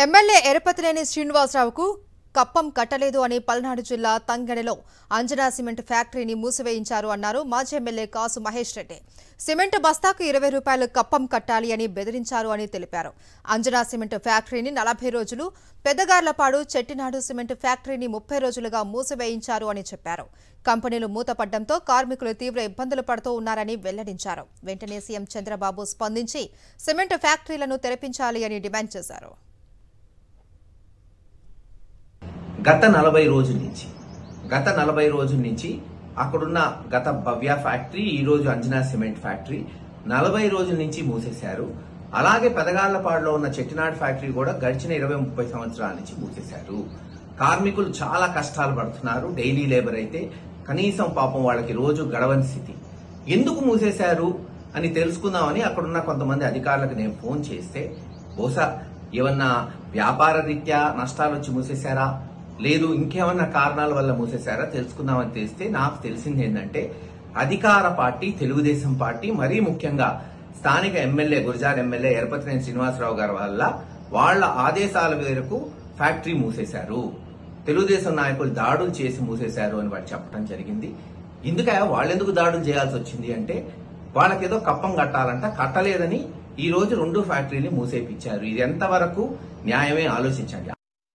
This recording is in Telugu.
ఎమ్మెల్యే ఎరపతినేని శ్రీనివాసరావుకు కప్పం కట్టలేదు అని పల్నాడు జిల్లా తంగెడలో అంజనా సిమెంట్ ఫ్యాక్టరీని మూసివేయించారు అన్నారు మాజీ ఎమ్మెల్యే కాసు మహేష్ రెడ్డి. సిమెంట్ బస్తాకు 20 రూపాయలు కప్పం కట్టాలి అని బెదిరించారు అని తెలిపారు. అంజనా సిమెంట్ ఫ్యాక్టరీని 40 రోజులు, పెద్దగార్లపాడు చెట్టినాడు సిమెంట్ ఫ్యాక్టరీని 30 రోజులుగా మూసివేయించారు అని చెప్పారు. కంపెనీలు మూతపడ్డంతో కార్మికులు తీవ్ర ఇబ్బందులు పడుతూ ఉన్నారని వెల్లడించారు. వెంటనే సీఎం చంద్రబాబు స్పందించి సిమెంట్ ఫ్యాక్టరీలను తెరపించాలి అని డిమాండ్ చేశారు. గత 40 రోజుల నుంచి అక్కడున్న గత భవ్య ఫ్యాక్టరీ, ఈ రోజు అంజనా సిమెంట్ ఫ్యాక్టరీ 40 రోజుల నుంచి మూసేశారు. అలాగే పెదగాళ్లపాడులో ఉన్న చెట్టినాడు ఫ్యాక్టరీ కూడా గడిచిన 20-30 సంవత్సరాల నుంచి మూసేశారు. కార్మికులు చాలా కష్టాలు పడుతున్నారు. డైలీ లేబర్ అయితే కనీసం పాపం వాళ్ళకి రోజు గడవని స్థితి. ఎందుకు మూసేశారు అని తెలుసుకుందామని అక్కడున్న కొంతమంది అధికారులకు నేను ఫోన్ చేస్తే, బహుశా ఏమన్నా వ్యాపార రీత్యా నష్టాలు వచ్చి మూసేశారా, లేదు ఇంకేమన్నా కారణాల వల్ల మూసేశారా తెలుసుకుందామని తెలిస్తే నాకు తెలిసింది ఏంటంటే, అధికార పార్టీ తెలుగుదేశం పార్టీ, మరీ ముఖ్యంగా స్థానిక ఎమ్మెల్యే గురజాల ఎమ్మెల్యే ఎరపతినేని శ్రీనివాసరావు గారి వల్ల వాళ్ల ఆదేశాల మేరకు ఫ్యాక్టరీ మూసేశారు. తెలుగుదేశం నాయకులు దాడులు చేసి మూసేశారు అని వాళ్ళు చెప్పడం జరిగింది. వాళ్ళెందుకు దాడులు చేయాల్సి వచ్చింది అంటే, వాళ్ళకేదో కప్పం కట్టాలంట, కట్టలేదని ఈ రోజు 2 ఫ్యాక్టరీని మూసేపించారు. ఇది ఎంతవరకు న్యాయమే ఆలోచించండి.